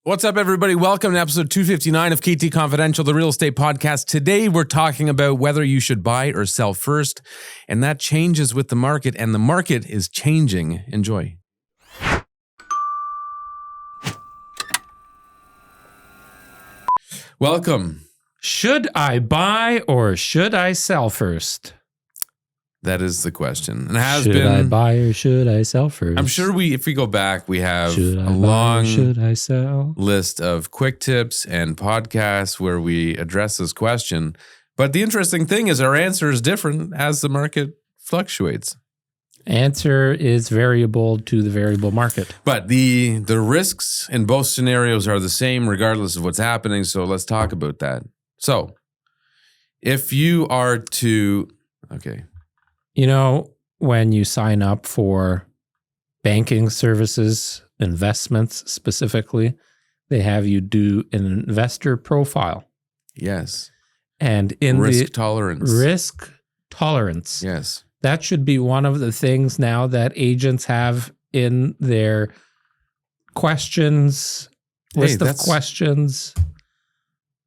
What's up, everybody? Welcome to episode 259 of KT Confidential, the real estate podcast. Today, we're talking about whether you should buy or sell first, and that changes with the market, and the market is changing. Enjoy. Welcome. Should I buy or should I sell first? That is the question. And it has should been. I buy or should I sell first? I'm sure if we go back, we have should a I long buy or should I sell? list of quick tips and podcasts where we address this question. But the interesting thing is our answer is different as the market fluctuates. Answer is variable to the variable market. But the risks in both scenarios are the same regardless of what's happening. So let's talk about that. So if you are to, okay. You know, when you sign up for banking services, investments specifically, they have you do an investor profile. Yes. And in risk tolerance. Risk tolerance. Yes. That should be one of the things now that agents have in their questions, list of questions.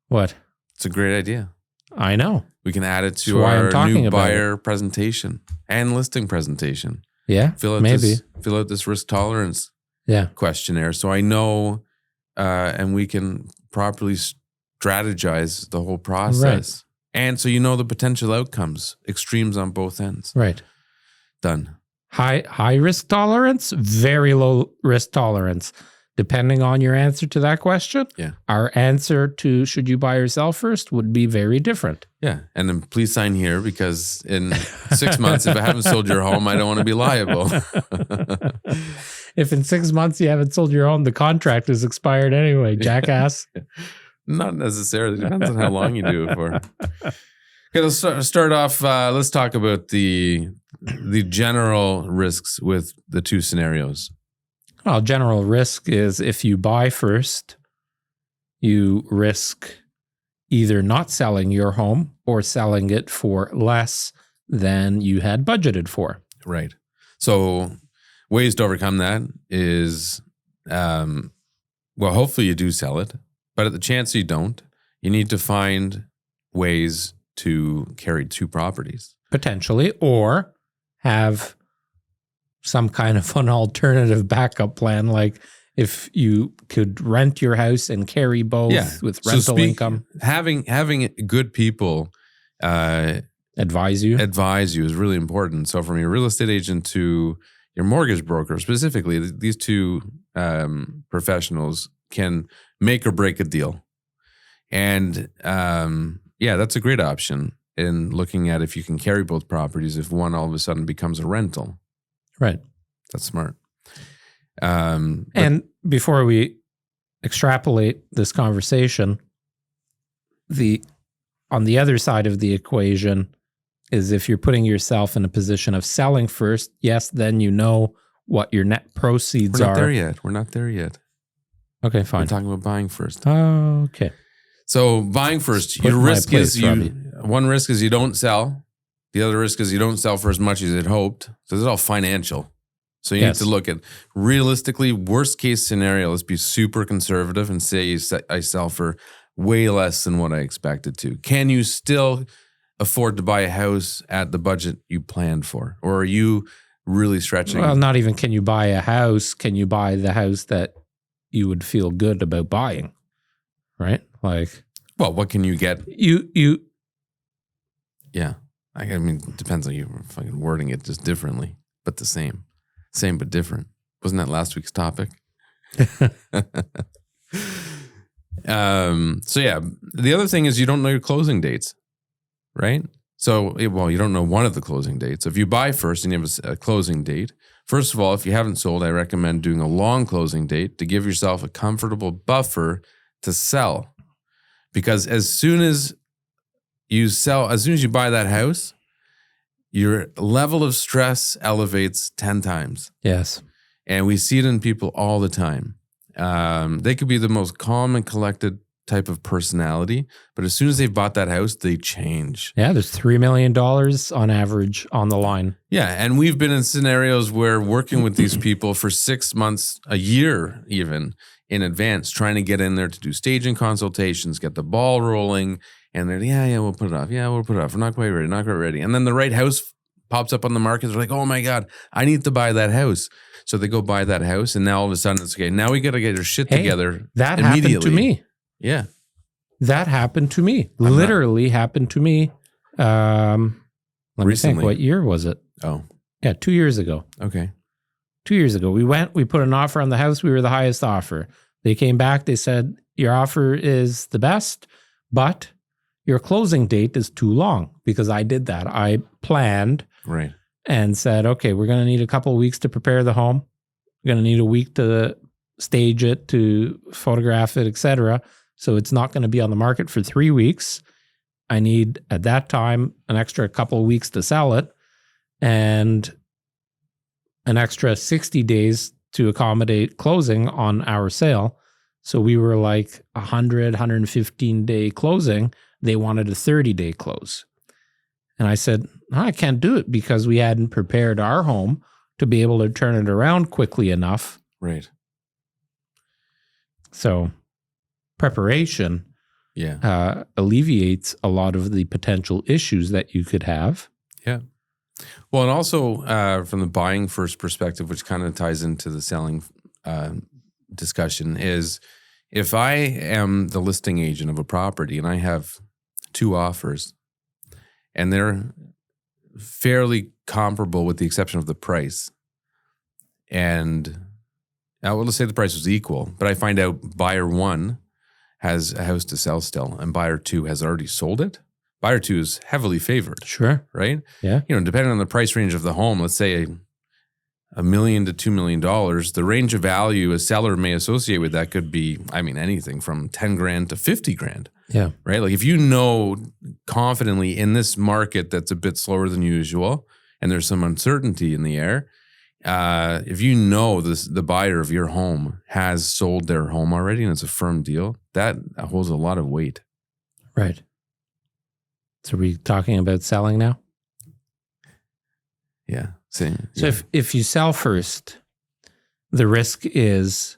What? It's a great idea. I know. We can add it to our new buyer presentation and listing presentation. Yeah, fill out this risk tolerance questionnaire so I know and we can properly strategize the whole process. Right. And so you know the potential outcomes, extremes on both ends. Right. Done. High risk tolerance, very low risk tolerance. Depending on your answer to that question, our answer to should you buy or sell first would be very different. Yeah. And then please sign here because in 6 months, if I haven't sold your home, I don't want to be liable. If in 6 months you haven't sold your home, the contract is expired anyway, jackass. Not necessarily. Depends on how long you do it for. Okay, let's start off. Let's talk about the general risks with the two scenarios. Well, general risk is if you buy first, you risk either not selling your home or selling it for less than you had budgeted for. Right. So ways to overcome that is, hopefully you do sell it, but at the chance you don't, you need to find ways to carry two properties. Potentially, or have some kind of an alternative backup plan, like if you could rent your house and carry both with rental income. Having good people advise you is really important. So from your real estate agent to your mortgage broker, specifically, these two professionals can make or break a deal. And that's a great option in looking at if you can carry both properties if one all of a sudden becomes a rental. Right. That's smart. And before we extrapolate this conversation, on the other side of the equation is if you're putting yourself in a position of selling first, yes, then you know what your net proceeds are. We're not there yet. Okay, fine. We're talking about buying first. Okay. So buying first, your risk is one risk is you don't sell. The other risk is you don't sell for as much as you'd hoped. So this is all financial. So you need to look at realistically, worst case scenario, let's be super conservative and say I sell for way less than what I expected to. Can you still afford to buy a house at the budget you planned for? Or are you really stretching? Well, not even can you buy a house. Can you buy the house that you would feel good about buying? Right? Like, well, what can you get? Yeah. I mean, it depends on you fucking wording it just differently, but the same. Same but different. Wasn't that last week's topic? The other thing is you don't know your closing dates, right? So, you don't know one of the closing dates. If you buy first and you have a closing date, first of all, if you haven't sold, I recommend doing a long closing date to give yourself a comfortable buffer to sell. Because as soon as you buy that house, your level of stress elevates 10 times. Yes. And we see it in people all the time. They could be the most calm and collected type of personality, but as soon as they've bought that house, they change. Yeah, there's $3 million on average on the line. Yeah, and we've been in scenarios where working with these people for 6 months, a year even in advance, trying to get in there to do staging consultations, get the ball rolling, and they're, we'll put it off. Yeah, we'll put it off. We're not quite ready. And then the right house pops up on the market. They're like, oh my God, I need to buy that house. So they go buy that house, and now all of a sudden it's okay. Now we got to get our shit together. That immediately. happened to me. Yeah. That happened to me. Literally happened to me. Let me think. What year was it? Oh. Yeah, 2 years ago. Okay. 2 years ago. We put an offer on the house. We were the highest offer. They came back. They said, your offer is the best, but your closing date is too long, because I did that. I planned. Right. And said, okay, we're going to need a couple of weeks to prepare the home. We're going to need a week to stage it, to photograph it, etc. So it's not going to be on the market for 3 weeks. I need, at that time, an extra couple of weeks to sell it, and an extra 60 days to accommodate closing on our sale. So we were like 115 day closing. They wanted a 30-day close. And I said, I can't do it, because we hadn't prepared our home to be able to turn it around quickly enough. Right. So preparation alleviates a lot of the potential issues that you could have. Yeah. Well, and also from the buying first perspective, which kind of ties into the selling discussion, is if I am the listing agent of a property and I have 2 offers, and they're fairly comparable with the exception of the price. And let's say the price was equal, but I find out buyer 1 has a house to sell still, and buyer 2 has already sold it. Buyer 2 is heavily favored. Sure. Right? Yeah. Depending on the price range of the home, let's say $1 million to $2 million, the range of value a seller may associate with that could be, anything from 10 grand to 50 grand. Yeah. Right. Like if you know confidently in this market that's a bit slower than usual and there's some uncertainty in the air, if you know the buyer of your home has sold their home already and it's a firm deal, that holds a lot of weight. Right. So are we talking about selling now? Yeah. Same. So if you sell first, the risk is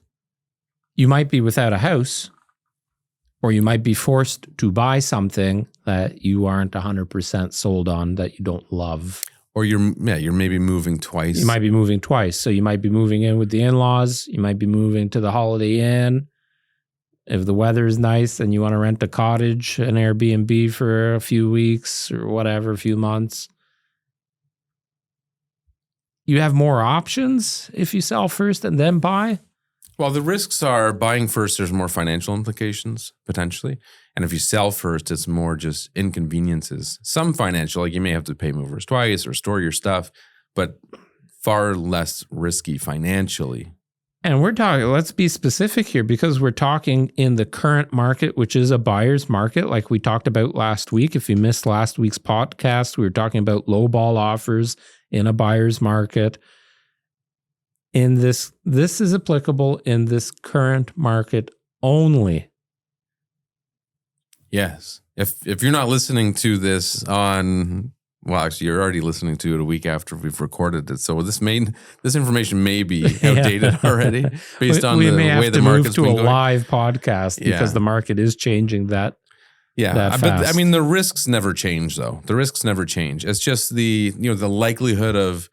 you might be without a house, or you might be forced to buy something that you aren't 100% sold on, that you don't love. Or you're maybe moving twice. You might be moving twice. So you might be moving in with the in-laws. You might be moving to the Holiday Inn. If the weather is nice and you want to rent a cottage, an Airbnb for a few weeks or whatever, a few months. You have more options if you sell first and then buy. Well, the risks are buying first, there's more financial implications, potentially. And if you sell first, it's more just inconveniences. Some financial, like you may have to pay movers twice or store your stuff, but far less risky financially. And we're talking, let's be specific here, because we're talking in the current market, which is a buyer's market, like we talked about last week. If you missed last week's podcast, we were talking about lowball offers in a buyer's market. In this is applicable in this current market only. Yes. If you're not listening to this on, well, actually, you're already listening to it a week after we've recorded it. So this information may be outdated already, based on the way the market's been going. We may have to move to a live podcast because the market is changing that. Yeah, but the risks never change, though. The risks never change. It's just the likelihood of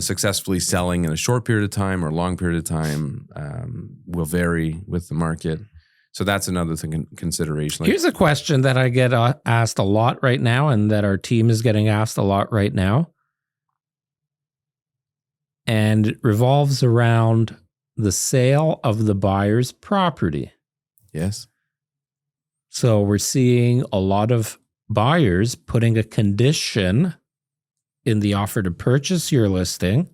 successfully selling in a short period of time or a long period of time will vary with the market. So that's another thing consideration. Here's a question that I get asked a lot right now, and that our team is getting asked a lot right now. And it revolves around the sale of the buyer's property. Yes. So we're seeing a lot of buyers putting a condition in the offer to purchase your listing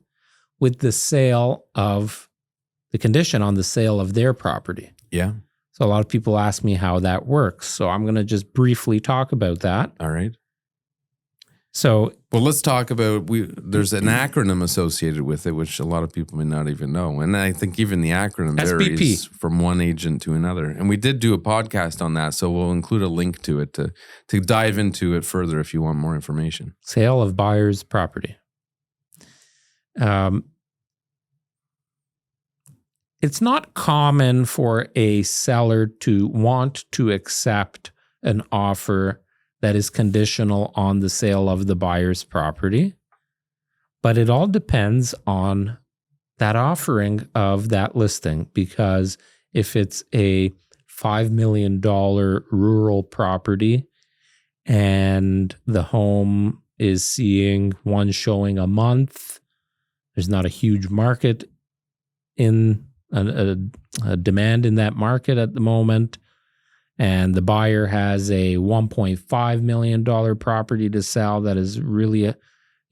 with the condition on the sale of their property. Yeah. So a lot of people ask me how that works. So I'm going to just briefly talk about that. All right. So, well, let's talk about there's an acronym associated with it, which a lot of people may not even know. And I think even the acronym SBP. varies from one agent to another. And we did do a podcast on that, so we'll include a link to it to dive into it further if you want more information. Sale of buyer's property. It's not common for a seller to want to accept an offer that is conditional on the sale of the buyer's property, but it all depends on that offering of that listing, because if it's a $5 million rural property and the home is seeing one showing a month, there's not a huge market in a demand in that market at the moment, and the buyer has a $1.5 million property to sell that is really,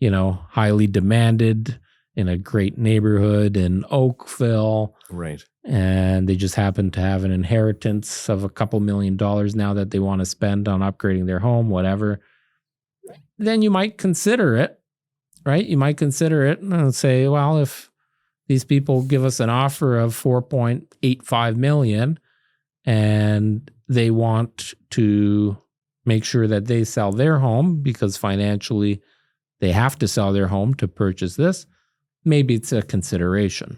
highly demanded in a great neighborhood in Oakville. Right. And they just happen to have an inheritance of a couple $1 million now that they want to spend on upgrading their home, whatever. Then you might consider it, right? You might consider it and say, well, if these people give us an offer of $4.85 million and they want to make sure that they sell their home because financially they have to sell their home to purchase this, maybe it's a consideration.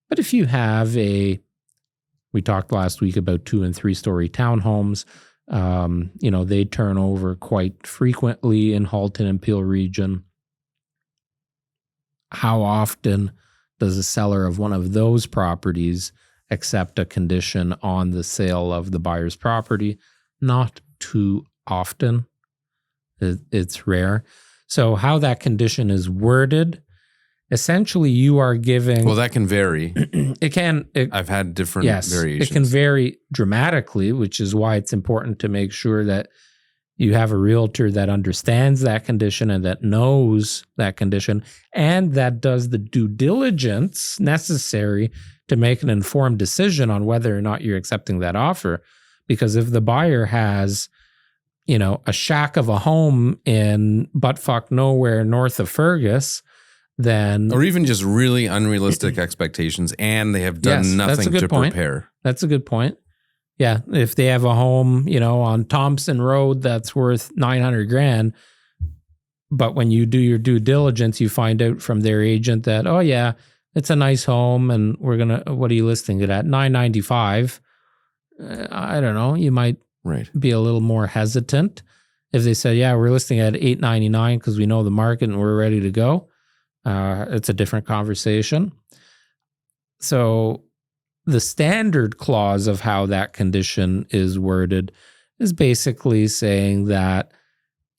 But if you have we talked last week about 2- and 3-story townhomes, they turn over quite frequently in Halton and Peel region. How often does a seller of one of those properties accept a condition on the sale of the buyer's property? Not too often. It's rare. So how that condition is worded, essentially you are giving... Well, that can vary. It can. I've had different variations. It can vary dramatically, which is why it's important to make sure that you have a realtor that understands that condition and that knows that condition and that does the due diligence necessary to make an informed decision on whether or not you're accepting that offer. Because if the buyer has, a shack of a home in buttfuck nowhere north of Fergus, then... Or even just really unrealistic expectations and they have done nothing to prepare. That's a good point. Yeah, if they have a home, on Thompson Road that's worth $900,000, but when you do your due diligence, you find out from their agent that, oh yeah, it's a nice home, and what are you listing it at? $995. I don't know. You might be a little more hesitant if they said, yeah, we're listing it at $899 because we know the market and we're ready to go. It's a different conversation. So the standard clause of how that condition is worded is basically saying that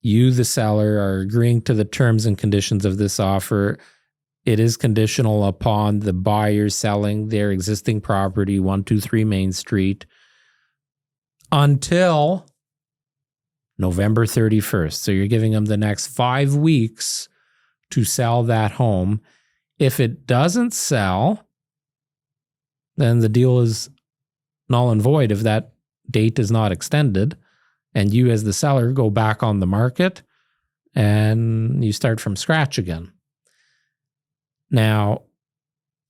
you, the seller, are agreeing to the terms and conditions of this offer. It is conditional upon the buyer selling their existing property, 123 Main Street, until November 31st. So you're giving them the next 5 weeks to sell that home. If it doesn't sell, then the deal is null and void if that date is not extended, and you as the seller go back on the market and you start from scratch again. Now,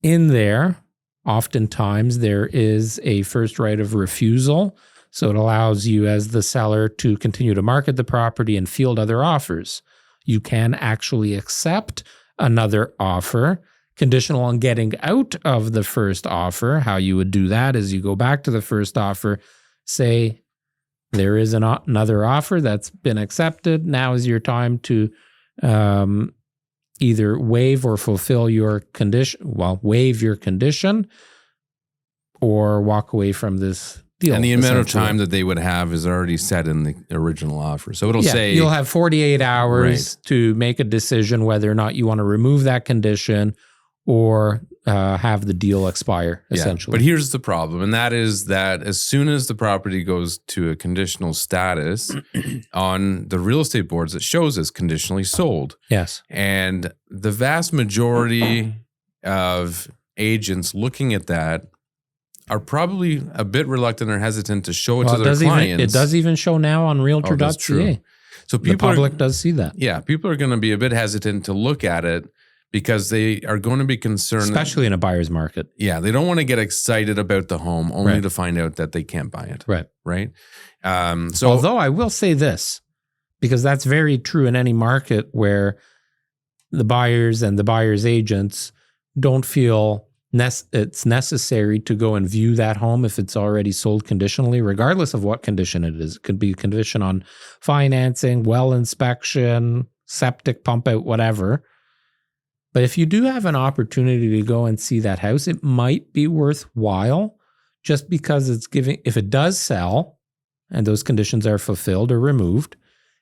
in there, oftentimes there is a first right of refusal, so it allows you as the seller to continue to market the property and field other offers. You can actually accept another offer conditional on getting out of the first offer. How you would do that is you go back to the first offer, say there is another offer that's been accepted. Now is your time to either waive or fulfill your condition. Well, waive your condition or walk away from this deal. And the amount of time that they would have is already set in the original offer. So it'll say... You'll have 48 hours to make a decision whether or not you want to remove that condition or have the deal expire, essentially. But here's the problem, and that is that as soon as the property goes to a conditional status on the real estate boards, it shows as conditionally sold. Yes. And the vast majority of agents looking at that are probably a bit reluctant or hesitant to show it to their clients. It does even show now on Realtor.ca. So The public does see that. Yeah, people are going to be a bit hesitant to look at it because they are going to be concerned. Especially in a buyer's market. Yeah, they don't want to get excited about the home only Right. to find out that they can't buy it. Right. Right? So Although I will say this, because that's very true in any market where the buyers and the buyer's agents don't feel it's necessary to go and view that home if it's already sold conditionally, regardless of what condition it is. It could be a condition on financing, well inspection, septic pump out, whatever. But if you do have an opportunity to go and see that house, it might be worthwhile just because it's giving, if it does sell and those conditions are fulfilled or removed,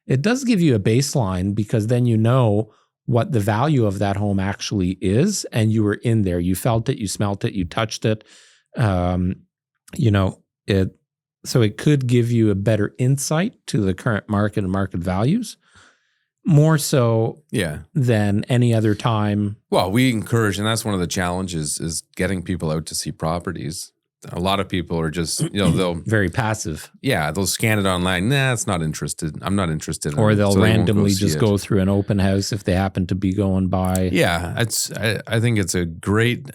it does give you a baseline because then you know what the value of that home actually is, and you were in there, you felt it, you smelt it, you touched it, it. So it could give you a better insight to the current market and market values, more so than any other time. Well, we encourage, and that's one of the challenges, is getting people out to see properties. A lot of people are just, they'll very passive. Yeah, they'll scan it online. Nah, it's not interested. I'm not interested. Or they'll so randomly just go through an open house if they happen to be going by. Yeah, I think it's a great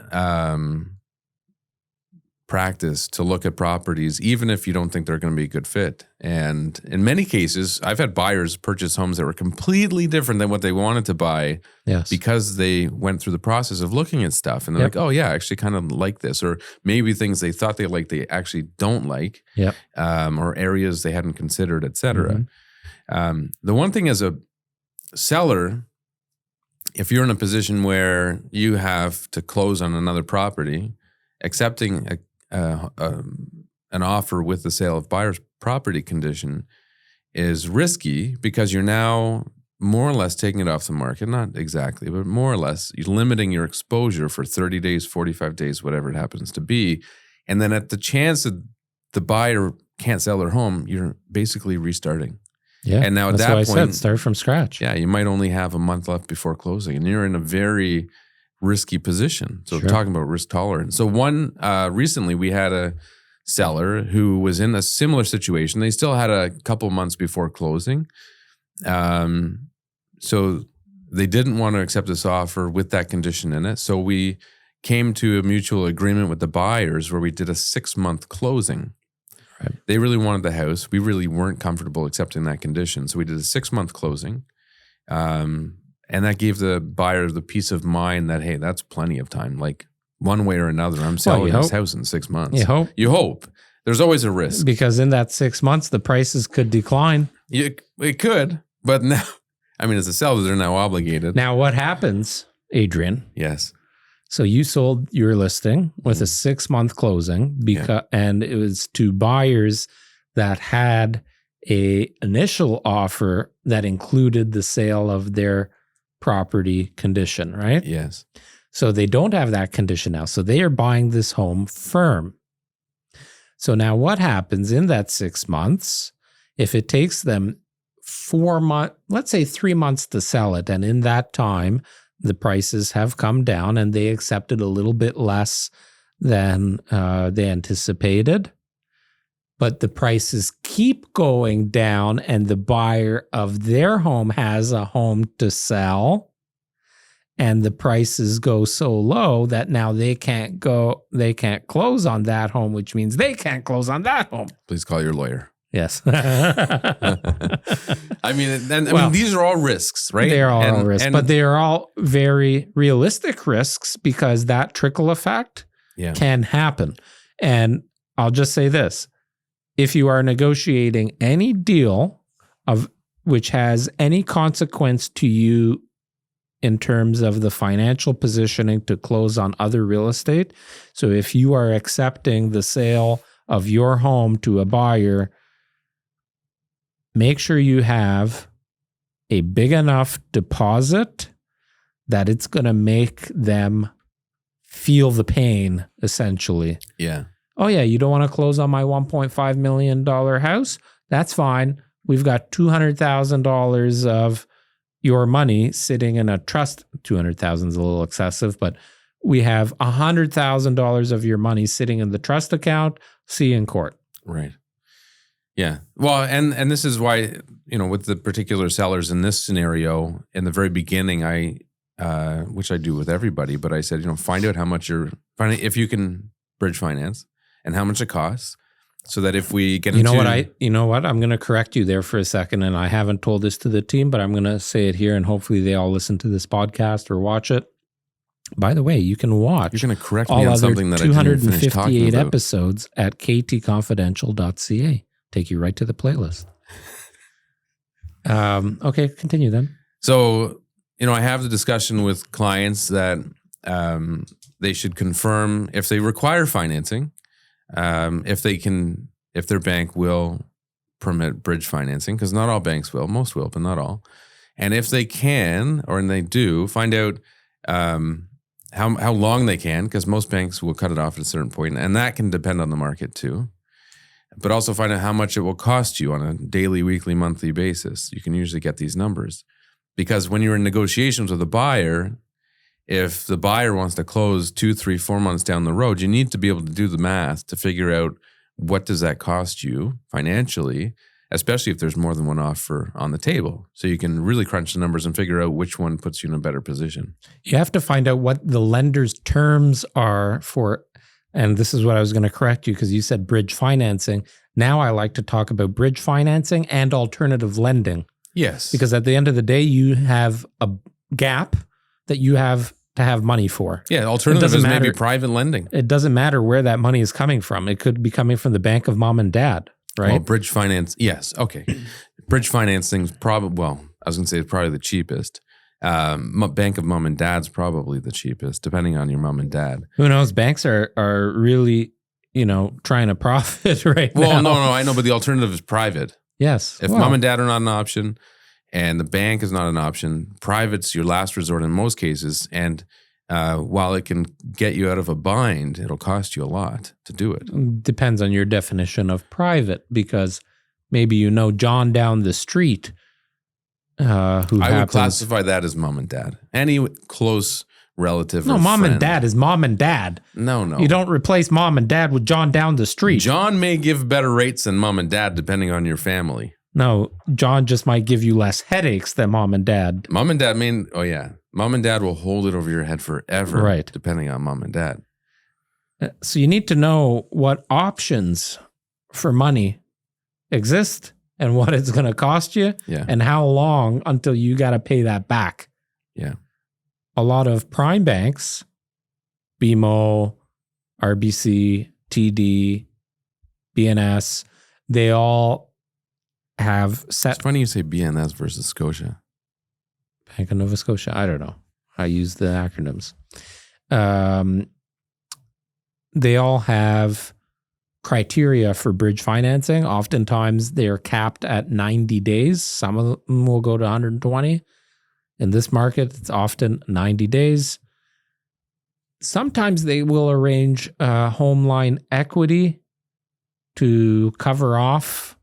practice to look at properties, even if you don't think they're going to be a good fit. And in many cases, I've had buyers purchase homes that were completely different than what they wanted to buy because they went through the process of looking at stuff. And they're like, oh, yeah, I actually kind of like this. Or maybe things they thought they liked, they actually don't like, or areas they hadn't considered, et cetera. Mm-hmm. The one thing as a seller, if you're in a position where you have to close on another property, accepting an offer with the sale of buyer's property condition is risky because you're now more or less taking it off the market. Not exactly, but more or less you're limiting your exposure for 30 days, 45 days, whatever it happens to be. And then at the chance that the buyer can't sell their home, you're basically restarting. Yeah. And now at that point, point, start from scratch. Yeah. You might only have a month left before closing, and you're in a very risky position. So talking about risk tolerance. So recently we had a seller who was in a similar situation. They still had a couple months before closing. So they didn't want to accept this offer with that condition in it. So we came to a mutual agreement with the buyers where we did a 6-month closing. Right. They really wanted the house. We really weren't comfortable accepting that condition. So we did a 6-month closing. And that gave the buyer the peace of mind that, hey, that's plenty of time. Like one way or another, I'm selling this house in 6 months. You hope. There's always a risk. Because in that 6 months, the prices could decline. It could. But now, as a seller, they're now obligated. Now, what happens, Adrian? Yes. So you sold your listing with a 6-month closing and it was to buyers that had a initial offer that included the sale of their property condition, right? Yes. So they don't have that condition now. So they are buying this home firm. So now what happens in that 6 months, if it takes them 4 months, let's say 3 months to sell it, and in that time, the prices have come down and they accepted a little bit less than they anticipated, but the prices keep going down and the buyer of their home has a home to sell and the prices go so low that now they can't close on that home, which means they can't close on that home. Please call your lawyer. Yes. These are all risks, right? They are all risks, but they are all very realistic risks because that trickle effect can happen. And I'll just say this. If you are negotiating any deal of which has any consequence to you in terms of the financial positioning to close on other real estate, so if you are accepting the sale of your home to a buyer, make sure you have a big enough deposit that it's going to make them feel the pain, essentially. Yeah. Oh, yeah, you don't want to close on my $1.5 million house? That's fine. We've got $200,000 of your money sitting in a trust. $200,000 is a little excessive, but we have $100,000 of your money sitting in the trust account. See you in court. Right. Yeah. Well, and this is why, with the particular sellers in this scenario, in the very beginning, which I do with everybody, but I said, find out how much if you can bridge finance and how much it costs, so that if we get you know what, I'm going to correct you there for a second, and I haven't told this to the team, but I'm going to say it here, and hopefully they all listen to this podcast or watch it. By the way, you can watch you're going to correct me on something that I didn't finish talking about. episodes at ktconfidential.ca. Take you right to the playlist. Okay, continue then. So, I have the discussion with clients that they should confirm if they require financing, if their bank will permit bridge financing, because not all banks will, most will, but not all. And if they can, and they do, find out how long they can, because most banks will cut it off at a certain point, and that can depend on the market too. But also find out how much it will cost you on a daily, weekly, monthly basis. You can usually get these numbers. Because when you're in negotiations with a buyer, if the buyer wants to close 2, 3, 4 months down the road, you need to be able to do the math to figure out what does that cost you financially, especially if there's more than one offer on the table. So you can really crunch the numbers and figure out which one puts you in a better position. You have to find out what the lender's terms are for. And this is what I was going to correct you, because you said bridge financing. Now I like to talk about bridge financing and alternative lending. Yes. Because at the end of the day, you have a gap that you have to have money for. Yeah, alternative is maybe private lending. It doesn't matter where that money is coming from. It could be coming from the bank of mom and dad, right? Well, bridge finance, yes. Okay. Bridge financing's probably, I was going to say it's probably the cheapest. Bank of mom and dad's probably the cheapest, depending on your mom and dad. Who knows? Banks are really, trying to profit right now. Well, no, I know, but the alternative is private. Yes. If mom and dad are not an option and the bank is not an option, private's your last resort in most cases. And while it can get you out of a bind, it'll cost you a lot to do it. Depends on your definition of private, because maybe John down the street I would classify that as mom and dad. Any close relative. No, mom and dad is mom and dad. No. You don't replace mom and dad with John down the street. John may give better rates than mom and dad depending on your family. No, John just might give you less headaches than mom and dad. Mom and dad mom and dad will hold it over your head forever, right? Depending on mom and dad. So you need to know what options for money exist and what it's going to cost you, and how long until you got to pay that back. Yeah. A lot of prime banks, BMO, RBC, TD, BNS, they all have set. It's funny you say BNS versus Scotia. Bank of Nova Scotia. I don't know. I use the acronyms. They all have criteria for bridge financing. Oftentimes they are capped at 90 days. Some of them will go to 120. In this market, it's often 90 days. Sometimes they will arrange home line equity to cover off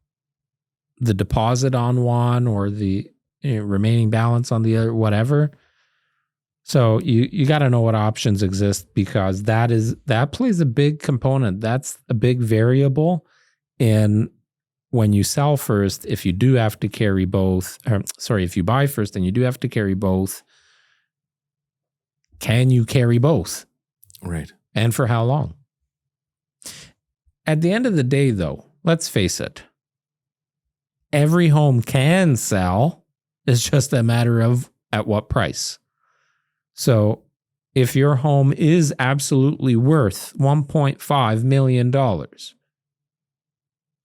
the deposit on one or the remaining balance on the other, whatever. So you got to know what options exist, because that plays a big component. That's a big variable in when you sell first. If you do have to carry both, if you buy first and you do have to carry both, can you carry both? Right. And for how long? At the end of the day, though, let's face it, every home can sell. It's just a matter of at what price. So if your home is absolutely worth $1.5 million,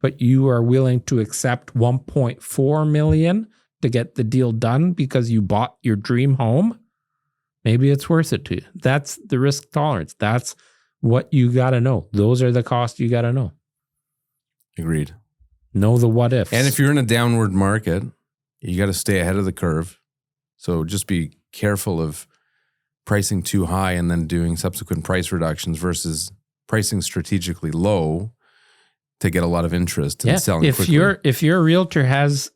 but you are willing to accept $1.4 million to get the deal done because you bought your dream home, maybe it's worth it to you. That's the risk tolerance. That's what you got to know. Those are the costs you got to know. Agreed. Know the what ifs. And if you're in a downward market, you got to stay ahead of the curve. So just be careful of pricing too high and then doing subsequent price reductions versus pricing strategically low to get a lot of interest and selling quickly. If your realtor has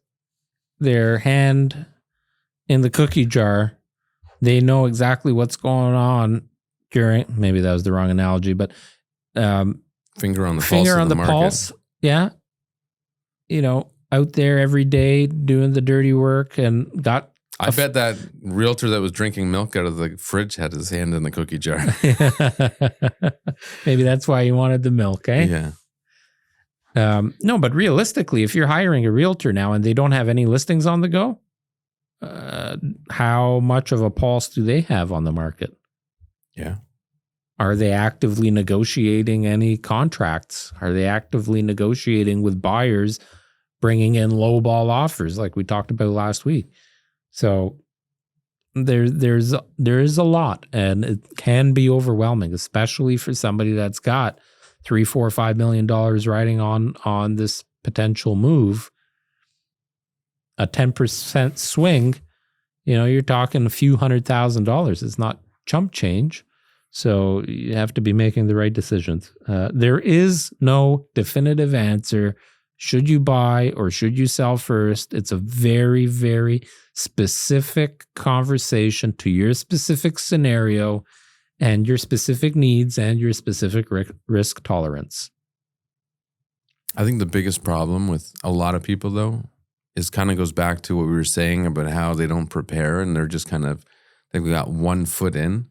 their hand in the cookie jar, they know exactly what's going on during, maybe that was the wrong analogy, but finger on the pulse. Yeah. out there every day doing the dirty work and got. I bet that realtor that was drinking milk out of the fridge had his hand in the cookie jar. Maybe that's why he wanted the milk, eh? Yeah. No, but realistically, if you're hiring a realtor now and they don't have any listings on the go, how much of a pulse do they have on the market? Yeah. Are they actively negotiating any contracts? Are they actively negotiating with buyers, bringing in lowball offers like we talked about last week? So there is a lot, and it can be overwhelming, especially for somebody that's got $3, $4, $5 million riding on this potential move. A 10% swing, you're talking a few $100,000. It's not chump change. So you have to be making the right decisions. There is no definitive answer. Should you buy or should you sell first? It's a very, very specific conversation to your specific scenario and your specific needs and your specific risk tolerance. I think the biggest problem with a lot of people, though, is kind of goes back to what we were saying about how they don't prepare and they're just they've got one foot in.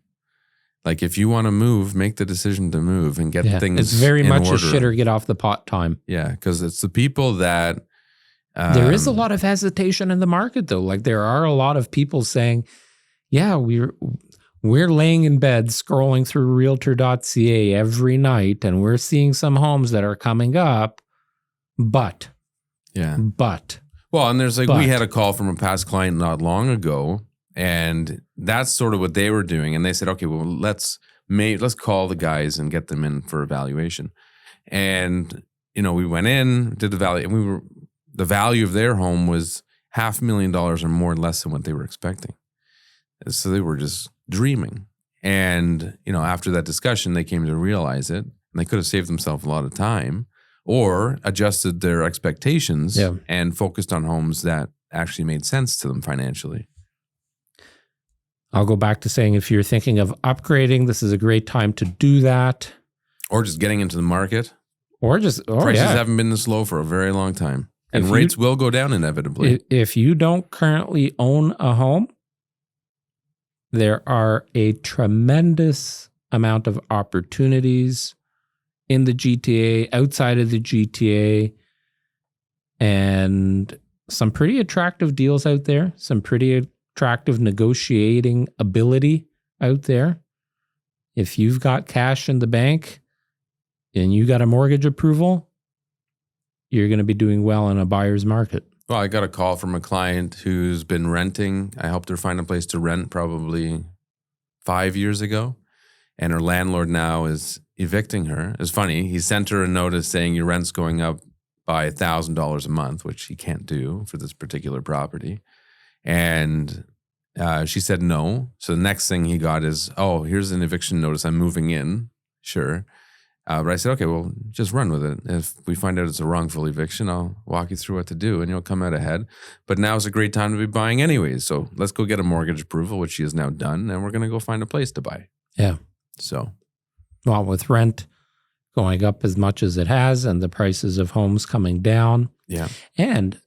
Like, if you want to move, make the decision to move and get things It's very much order. a shit or get off the pot time. Yeah, because it's the people that... there is a lot of hesitation in the market, though. Like, there are a lot of people saying, yeah, we're laying in bed scrolling through realtor.ca every night, and we're seeing some homes that are coming up, but... Well, and there's we had a call from a past client not long ago, and that's sort of what they were doing. And they said, okay, well, let's call the guys and get them in for evaluation. And, we went in, did the value, and the value of their home was $500,000 or more less than what they were expecting. So they were just dreaming. And, after that discussion, they came to realize it, and they could have saved themselves a lot of time or adjusted their expectations and focused on homes that actually made sense to them financially. I'll go back to saying, if you're thinking of upgrading, this is a great time to do that. Or just getting into the market. Prices haven't been this low for a very long time. And rates will go down inevitably. If you don't currently own a home, there are a tremendous amount of opportunities in the GTA, outside of the GTA, and some pretty attractive deals out there, some pretty attractive negotiating ability out there. If you've got cash in the bank and you got a mortgage approval, you're going to be doing well in a buyer's market. Well, I got a call from a client who's been renting. I helped her find a place to rent probably 5 years ago. And her landlord now is evicting her. It's funny. He sent her a notice saying your rent's going up by $1,000 a month, which he can't do for this particular property. And she said no. So the next thing he got is, oh, here's an eviction notice. I'm moving in. Sure. But I said, okay, well, just run with it. If we find out it's a wrongful eviction, I'll walk you through what to do and you'll come out ahead. But now's a great time to be buying anyways. So let's go get a mortgage approval, which she has now done. And we're going to go find a place to buy. Yeah. So, well, with rent going up as much as it has and the prices of homes coming down. Yeah. And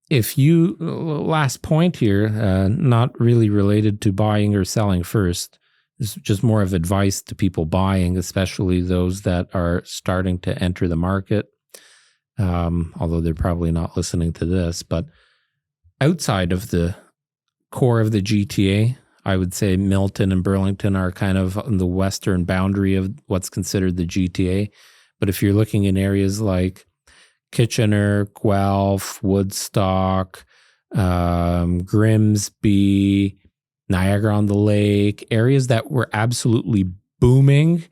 if you, last point here, not really related to buying or selling first, it's just more of advice to people buying, especially those that are starting to enter the market. Although they're probably not listening to this, but outside of the core of the GTA, I would say Milton and Burlington are kind of on the western boundary of what's considered the GTA. But if you're looking in areas like Kitchener, Guelph, Woodstock, Grimsby, Niagara-on-the-Lake, areas that were absolutely booming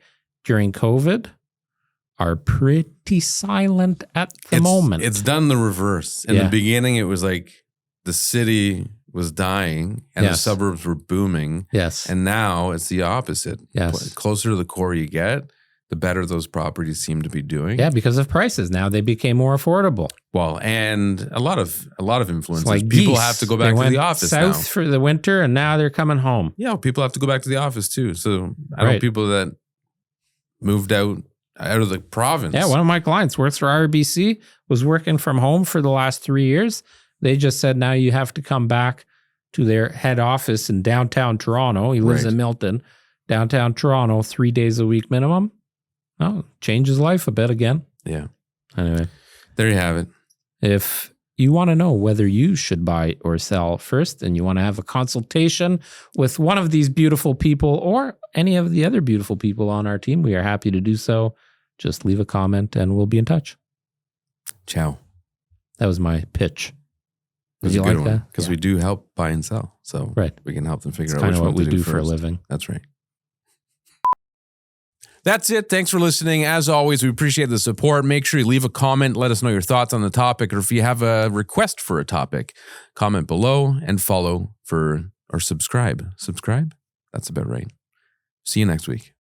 during COVID are pretty silent at the moment. It's done the reverse. In the beginning, it was like the city was dying and the suburbs were booming. Yes. And now it's the opposite. Yes. The closer to the core you get, the better those properties seem to be doing. Yeah, because of prices. Now they became more affordable. Well, and a lot of influences. Like people have to go back to the office south now. for the winter, and now they're coming home. Yeah, people have to go back to the office too. So I know people that moved out out of the province. Yeah, one of my clients works for RBC, was working from home for the last 3 years. They just said now you have to come back to their head office in downtown Toronto. He lives in Milton, downtown Toronto, 3 days a week minimum. Oh, change his life a bit again. Yeah. Anyway, there you have it. If you want to know whether you should buy or sell first, and you want to have a consultation with one of these beautiful people or any of the other beautiful people on our team, we are happy to do so. Just leave a comment and we'll be in touch. Ciao. That was my pitch. Did you like that? Because we do help buy and sell. So we can help them figure out which one to do what we do first. for a living. That's right. That's it. Thanks for listening. As always, we appreciate the support. Make sure you leave a comment. Let us know your thoughts on the topic. Or if you have a request for a topic, comment below and follow or subscribe. Subscribe? That's about right. See you next week.